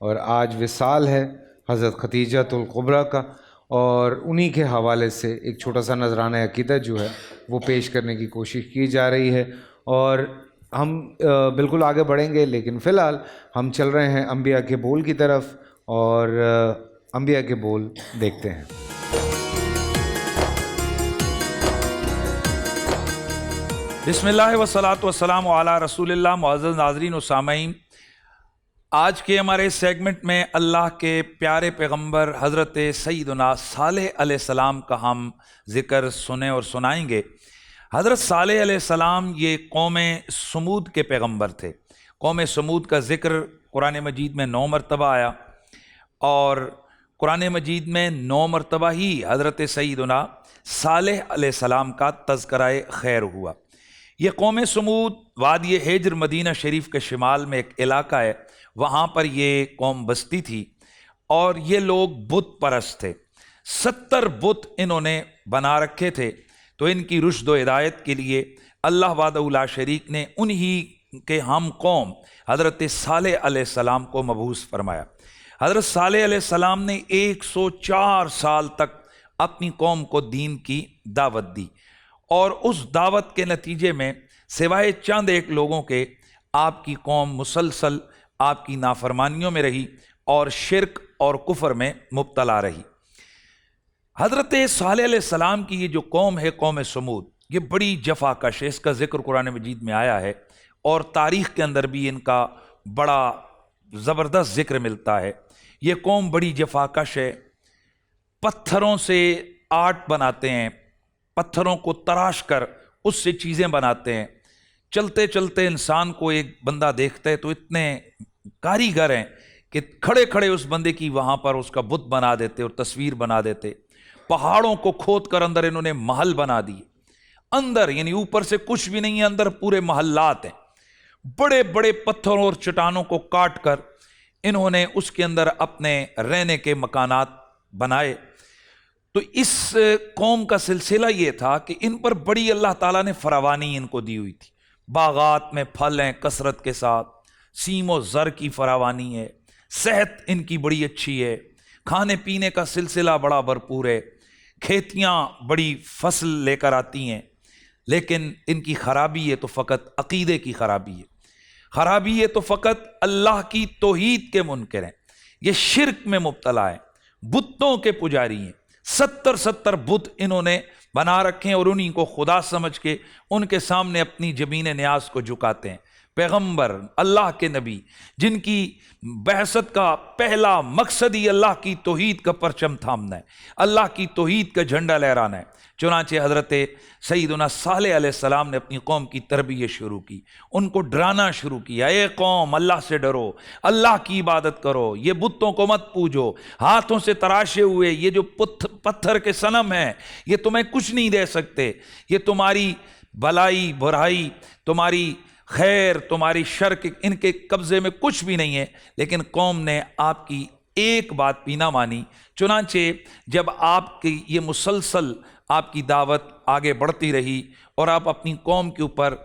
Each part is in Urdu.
اور آج وصال ہے حضرت خدیجۃ الکبریٰ کا، اور انہی کے حوالے سے ایک چھوٹا سا نذرانہ عقیدت جو ہے وہ پیش کرنے کی کوشش کی جا رہی ہے، اور ہم بالکل آگے بڑھیں گے، لیکن فی الحال ہم چل رہے ہیں انبیاء کے بول کی طرف، اور انبیاء کے بول دیکھتے ہیں۔ بسم اللہ والصلاۃ والسلام علی رسول اللہ۔ معزز ناظرین و سامعین، آج کے ہمارے سیگمنٹ میں اللہ کے پیارے پیغمبر حضرت سیدنا صالح علیہ السلام کا ہم ذکر سنیں اور سنائیں گے۔ حضرت صالح علیہ السلام یہ قوم سمود کے پیغمبر تھے۔ قوم سمود کا ذکر قرآن مجید میں 9 مرتبہ آیا، اور قرآن مجید میں 9 مرتبہ ہی حضرت سیدنا صالح علیہ السلام کا تذکرہ خیر ہوا۔ یہ قوم سمود وادی ہجر مدینہ شریف کے شمال میں ایک علاقہ ہے، وہاں پر یہ قوم بستی تھی، اور یہ لوگ بت پرست تھے۔ 70 بت انہوں نے بنا رکھے تھے۔ تو ان کی رشد و ہدایت کے لیے اللہ وحدہ لا شریک نے انہی کے ہم قوم حضرت صالح علیہ السلام کو مبعوث فرمایا۔ حضرت صالح علیہ السلام نے 104 سال تک اپنی قوم کو دین کی دعوت دی، اور اس دعوت کے نتیجے میں سوائے چند ایک لوگوں کے آپ کی قوم مسلسل آپ کی نافرمانیوں میں رہی اور شرک اور کفر میں مبتلا رہی۔ حضرت صالح علیہ السلام کی یہ جو قوم ہے، قوم سمود، یہ بڑی جفا کش ہے۔ اس کا ذکر قرآن مجید میں آیا ہے، اور تاریخ کے اندر بھی ان کا بڑا زبردست ذکر ملتا ہے۔ یہ قوم بڑی جفا کش ہے، پتھروں سے آرٹ بناتے ہیں، پتھروں کو تراش کر اس سے چیزیں بناتے ہیں۔ چلتے چلتے انسان کو ایک بندہ دیکھتا ہے تو اتنے کاریگر ہیں کہ کھڑے کھڑے اس بندے کی وہاں پر اس کا بت بنا دیتے اور تصویر بنا دیتے۔ پہاڑوں کو کھود کر اندر انہوں نے محل بنا دیے، اندر یعنی اوپر سے کچھ بھی نہیں ہے، اندر پورے محلات ہیں۔ بڑے بڑے پتھروں اور چٹانوں کو کاٹ کر انہوں نے اس کے اندر اپنے رہنے کے مکانات بنائے۔ تو اس قوم کا سلسلہ یہ تھا کہ ان پر بڑی اللہ تعالیٰ نے فراوانی ان کو دی ہوئی تھی۔ باغات میں پھل ہیں کثرت کے ساتھ، سیم و زر کی فراوانی ہے، صحت ان کی بڑی اچھی ہے، کھانے پینے کا سلسلہ بڑا بھرپور ہے، کھیتیاں بڑی فصل لے کر آتی ہیں۔ لیکن ان کی خرابی ہے تو فقط عقیدے کی خرابی ہے، خرابی ہے تو فقط اللہ کی توحید کے منکر ہیں، یہ شرک میں مبتلا ہیں، بتوں کے پجاری ہیں۔ 70 بت انہوں نے بنا رکھے ہیں، اور انہی کو خدا سمجھ کے ان کے سامنے اپنی جبین نیاز کو جھکاتے ہیں۔ پیغمبر، اللہ کے نبی، جن کی بعثت کا پہلا مقصد ہی اللہ کی توحید کا پرچم تھامنا ہے، اللہ کی توحید کا جھنڈا لہرانا ہے۔ چنانچہ حضرت سیدنا صالح علیہ السلام نے اپنی قوم کی تربیت شروع کی، ان کو ڈرانا شروع کیا، اے قوم اللہ سے ڈرو، اللہ کی عبادت کرو، یہ بتوں کو مت پوجو، ہاتھوں سے تراشے ہوئے یہ جو پتھر کے صنم ہیں یہ تمہیں کچھ نہیں دے سکتے، یہ تمہاری بلائی برائی، تمہاری خیر تمہاری شر ان کے قبضے میں کچھ بھی نہیں ہے۔ لیکن قوم نے آپ کی ایک بات بھی نہ مانی۔ چنانچہ جب آپ کی یہ مسلسل آپ کی دعوت آگے بڑھتی رہی اور آپ اپنی قوم کے اوپر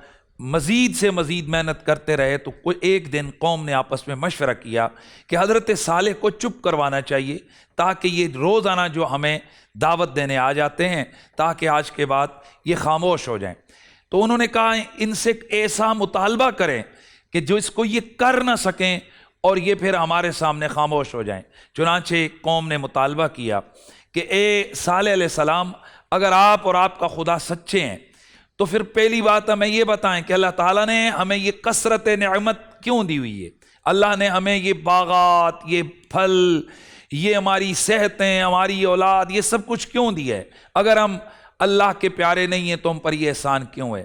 مزید سے مزید محنت کرتے رہے، تو کوئی ایک دن قوم نے آپس میں مشورہ کیا کہ حضرت صالح کو چپ کروانا چاہیے، تاکہ یہ روزانہ جو ہمیں دعوت دینے آ جاتے ہیں تاکہ آج کے بعد یہ خاموش ہو جائیں۔ تو انہوں نے کہا ان سے ایسا مطالبہ کریں کہ جو اس کو یہ کر نہ سکیں اور یہ پھر ہمارے سامنے خاموش ہو جائیں۔ چنانچہ قوم نے مطالبہ کیا کہ اے صالح علیہ السلام، اگر آپ اور آپ کا خدا سچے ہیں تو پھر پہلی بات ہمیں یہ بتائیں کہ اللہ تعالیٰ نے ہمیں یہ کثرت نعمت کیوں دی ہوئی ہے؟ اللہ نے ہمیں یہ باغات، یہ پھل، یہ ہماری صحتیں، ہماری اولاد، یہ سب کچھ کیوں دیا ہے؟ اگر ہم اللہ کے پیارے نہیں ہیں تو ہم پر یہ احسان کیوں ہے؟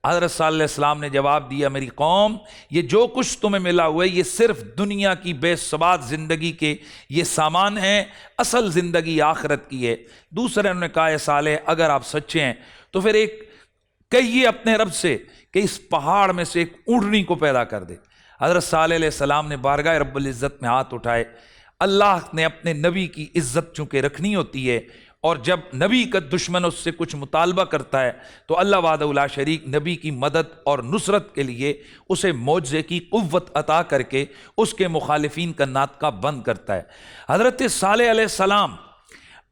حضرت صلی اللہ علیہ السلام نے جواب دیا، میری قوم، یہ جو کچھ تمہیں ملا ہوا ہے یہ صرف دنیا کی بے ثبات زندگی کے یہ سامان ہیں، اصل زندگی آخرت کی ہے۔ دوسرے انہوں نے کہا، اے صالح اگر آپ سچے ہیں تو پھر ایک کہیے اپنے رب سے کہ اس پہاڑ میں سے ایک اونٹنی کو پیدا کر دے۔ حضرت صالح علیہ السلام نے بارگاہ رب العزت میں ہاتھ اٹھائے۔ اللہ نے اپنے نبی کی عزت چونکہ رکھنی ہوتی ہے، اور جب نبی کا دشمن اس سے کچھ مطالبہ کرتا ہے تو اللہ وحدہ لا شریک نبی کی مدد اور نصرت کے لیے اسے معجزے کی قوت عطا کر کے اس کے مخالفین کا ناطقہ بند کرتا ہے۔ حضرت صالح علیہ السلام،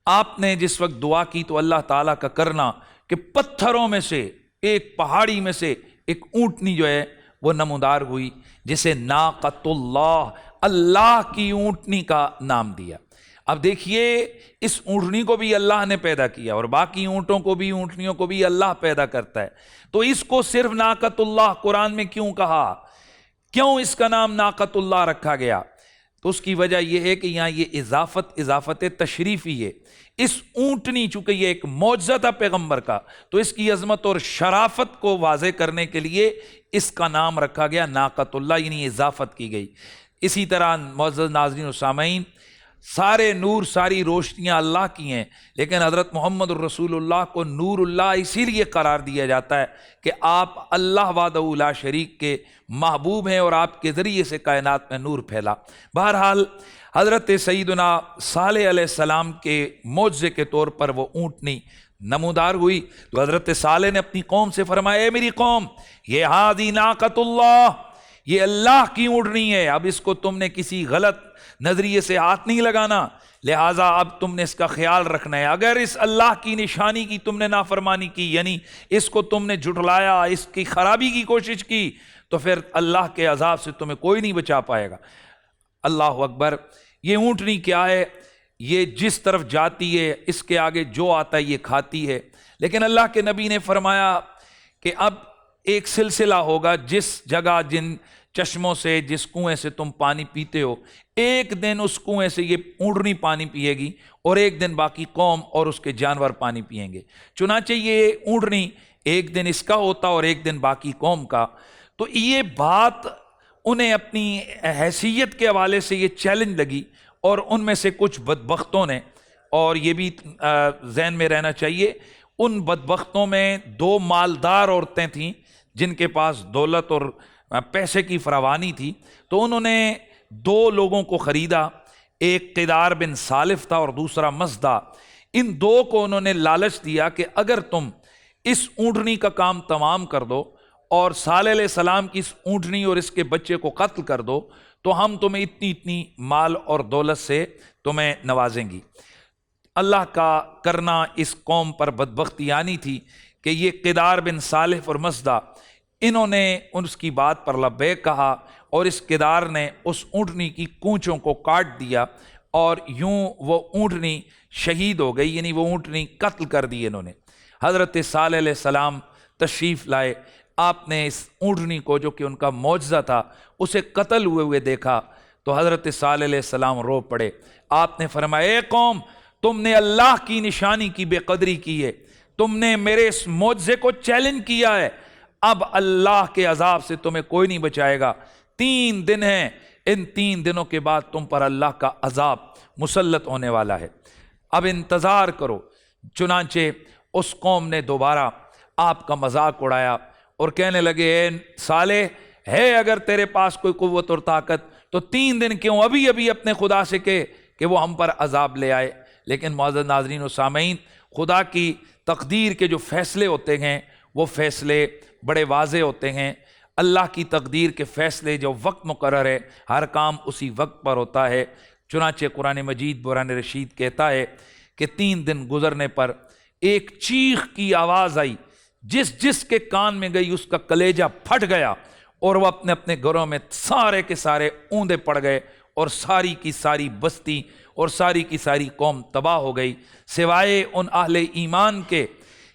آپ نے جس وقت دعا کی تو اللہ تعالیٰ کا کرنا کہ پتھروں میں سے ایک پہاڑی میں سے ایک اونٹنی جو ہے وہ نمودار ہوئی، جسے ناقۃ اللہ، اللہ کی اونٹنی کا نام دیا۔ اب دیکھیے اس اونٹنی کو بھی اللہ نے پیدا کیا اور باقی اونٹوں کو بھی، اونٹنیوں کو بھی اللہ پیدا کرتا ہے، تو اس کو صرف ناقۃ اللہ قرآن میں کیوں کہا؟ کیوں اس کا نام ناقۃ اللہ رکھا گیا؟ تو اس کی وجہ یہ ہے کہ یہاں یہ اضافت تشریفی ہے۔ اس اونٹنی، چونکہ یہ ایک معجزہ تھا پیغمبر کا، تو اس کی عظمت اور شرافت کو واضح کرنے کے لیے اس کا نام رکھا گیا ناقۃ اللہ، یعنی اضافت کی گئی۔ اسی طرح معزز ناظرین و سامعین، سارے نور، ساری روشنیاں اللہ کی ہیں، لیکن حضرت محمد الرسول اللہ کو نور اللہ اسی لیے قرار دیا جاتا ہے کہ آپ اللہ وحدہ لا شریک کے محبوب ہیں اور آپ کے ذریعے سے کائنات میں نور پھیلا۔ بہرحال حضرت سیدنا صالح علیہ السلام کے معجزے کے طور پر وہ اونٹنی نمودار ہوئی، تو حضرت صالح نے اپنی قوم سے فرمایا، اے میری قوم، یہ ہادی ناقۃ اللہ، یہ اللہ کی اونٹنی ہے، اب اس کو تم نے کسی غلط نظریے سے ہاتھ نہیں لگانا، لہٰذا اب تم نے اس کا خیال رکھنا ہے۔ اگر اس اللہ کی نشانی کی تم نے نافرمانی کی، یعنی اس کو تم نے جھٹلایا، اس کی خرابی کی کوشش کی، تو پھر اللہ کے عذاب سے تمہیں کوئی نہیں بچا پائے گا۔ اللہ اکبر۔ یہ اونٹنی کیا ہے؟ یہ جس طرف جاتی ہے اس کے آگے جو آتا ہے یہ کھاتی ہے، لیکن اللہ کے نبی نے فرمایا کہ اب ایک سلسلہ ہوگا، جس جگہ، جن چشموں سے، جس کنویں سے تم پانی پیتے ہو، ایک دن اس کنویں سے یہ اونٹنی پانی پیے گی اور ایک دن باقی قوم اور اس کے جانور پانی پئیں گے۔ چنانچہ یہ اونٹنی ایک دن اس کا ہوتا اور ایک دن باقی قوم کا۔ تو یہ بات انہیں اپنی حیثیت کے حوالے سے یہ چیلنج لگی، اور ان میں سے کچھ بدبختوں نے، اور یہ بھی ذہن میں رہنا چاہیے، ان بدبختوں میں 2 مالدار عورتیں تھیں جن کے پاس دولت اور پیسے کی فراوانی تھی، تو انہوں نے 2 لوگوں کو خریدا، ایک قدار بن سالف تھا اور دوسرا مزدہ۔ ان 2 کو انہوں نے لالچ دیا کہ اگر تم اس اونٹنی کا کام تمام کر دو اور صالح علیہ السلام کی اس اونٹنی اور اس کے بچے کو قتل کر دو تو ہم تمہیں اتنی مال اور دولت سے تمہیں نوازیں گی۔ اللہ کا کرنا اس قوم پر بدبختی آنی تھی کہ یہ قدار بن سالف اور مزدہ، انہوں نے اس کی بات پر لبیک کہا، اور اس قدار نے اس اونٹنی کی کونچوں کو کاٹ دیا، اور یوں وہ اونٹنی شہید ہو گئی، یعنی وہ اونٹنی قتل کر دی انہوں نے۔ حضرت صالح علیہ السلام تشریف لائے، آپ نے اس اونٹنی کو، جو کہ ان کا معجزہ تھا، اسے قتل ہوئے دیکھا تو حضرت صالح علیہ السلام رو پڑے۔ آپ نے فرمایا، اے قوم، تم نے اللہ کی نشانی کی بے قدری کی ہے، تم نے میرے اس معجزے کو چیلنج کیا ہے، اب اللہ کے عذاب سے تمہیں کوئی نہیں بچائے گا۔ 3 دن ہیں، ان 3 دنوں کے بعد تم پر اللہ کا عذاب مسلط ہونے والا ہے، اب انتظار کرو۔ چنانچہ اس قوم نے دوبارہ آپ کا مذاق اڑایا اور کہنے لگے، اے صالح، ہے اگر تیرے پاس کوئی قوت اور طاقت تو 3 دن کیوں ابھی اپنے خدا سے کہ وہ ہم پر عذاب لے آئے۔ لیکن معزز ناظرین و سامعین، خدا کی تقدیر کے جو فیصلے ہوتے ہیں وہ فیصلے بڑے واضح ہوتے ہیں۔ اللہ کی تقدیر کے فیصلے، جو وقت مقرر ہے، ہر کام اسی وقت پر ہوتا ہے۔ چنانچہ قرآن مجید قرآن رشید کہتا ہے کہ 3 دن گزرنے پر ایک چیخ کی آواز آئی، جس کے کان میں گئی اس کا کلیجہ پھٹ گیا، اور وہ اپنے گھروں میں سارے کے سارے اوندے پڑ گئے، اور ساری کی ساری بستی اور ساری کی ساری قوم تباہ ہو گئی، سوائے ان اہل ایمان کے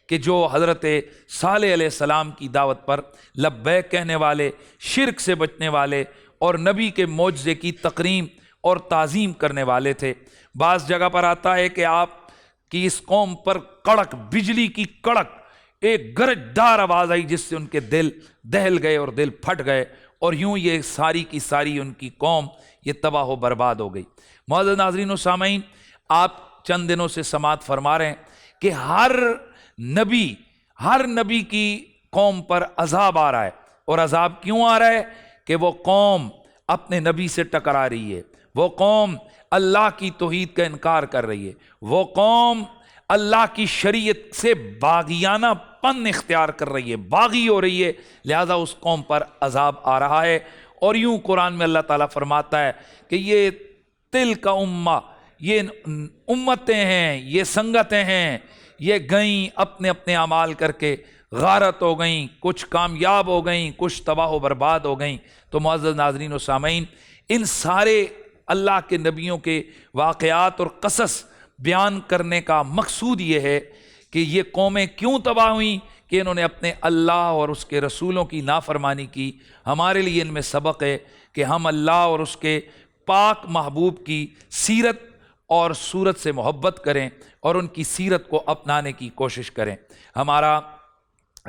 کہ جو حضرت صالح علیہ السلام کی دعوت پر لبیک کہنے والے، شرک سے بچنے والے اور نبی کے معجزے کی تقریم اور تعظیم کرنے والے تھے۔ بعض جگہ پر آتا ہے کہ آپ کی اس قوم پر کڑک، بجلی کی کڑک، ایک گرجدار آواز آئی جس سے ان کے دل دہل گئے اور دل پھٹ گئے، اور یوں یہ ساری کی ساری ان کی قوم یہ تباہ و برباد ہو گئی۔ معزز ناظرین و سامعین، آپ چند دنوں سے سماعت فرما رہے ہیں کہ ہر نبی کی قوم پر عذاب آ رہا ہے، اور عذاب کیوں آ رہا ہے؟ کہ وہ قوم اپنے نبی سے ٹکرا رہی ہے، وہ قوم اللہ کی توحید کا انکار کر رہی ہے، وہ قوم اللہ کی شریعت سے باغیانہ پن اختیار کر رہی ہے، باغی ہو رہی ہے، لہذا اس قوم پر عذاب آ رہا ہے۔ اور یوں قرآن میں اللہ تعالیٰ فرماتا ہے کہ یہ تل کا امہ، یہ امتیں ہیں، یہ سنگتیں ہیں، یہ گئیں اپنے اپنے اعمال کر کے، غارت ہو گئیں، کچھ کامیاب ہو گئیں، کچھ تباہ و برباد ہو گئیں۔ تو معزز ناظرین و سامعین، ان سارے اللہ کے نبیوں کے واقعات اور قصص بیان کرنے کا مقصود یہ ہے کہ یہ قومیں کیوں تباہ ہوئیں، کہ انہوں نے اپنے اللہ اور اس کے رسولوں کی نافرمانی کی۔ ہمارے لیے ان میں سبق ہے کہ ہم اللہ اور اس کے پاک محبوب کی سیرت اور صورت سے محبت کریں اور ان کی سیرت کو اپنانے کی کوشش کریں۔ ہمارا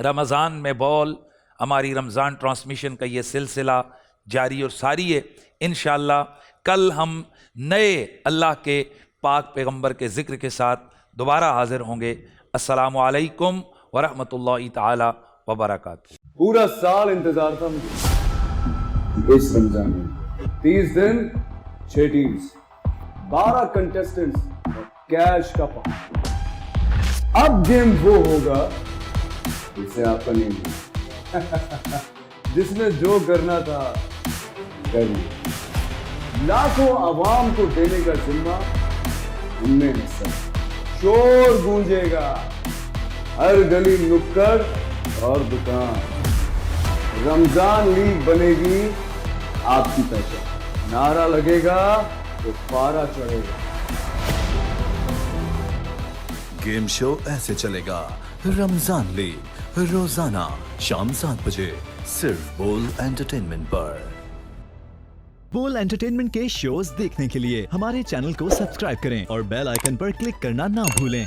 رمضان میں بول، ہماری رمضان ٹرانسمیشن کا یہ سلسلہ جاری اور ساری ہے۔ انشاءاللہ کل ہم نئے اللہ کے پاک پیغمبر کے ذکر کے ساتھ دوبارہ حاضر ہوں گے۔ السلام علیکم ورحمۃ اللہ تعالی وبرکاتہ۔ پورا سال انتظار تھا مجھے اس رمضان میں، 30 دن 6 ٹیمز، 12 کنٹیسٹنٹس، کیش کا پاؤں۔ اب گیم وہ ہوگا جسے آپ کا نہیں ہوگا، جس نے جو کرنا تھا کر لیا۔ لاکھوں عوام کو دینے کا ذمہ ہم نے حصہ، شور گونجے گا ہر گلی نکڑ اور دکان، رمضان لیگ بنے گی آپ کی پہچان، نعرہ لگے گا تو پارا چڑھے گا۔ گیم شو ایسے چلے گا، رمضان لیگ روزانہ شام 7 بجے صرف بول انٹرٹینمنٹ پر۔ بول انٹرٹینمنٹ کے شوز دیکھنے کے لیے ہمارے چینل کو سبسکرائب کریں اور بیل آئیکن پر کلک کرنا نہ بھولیں۔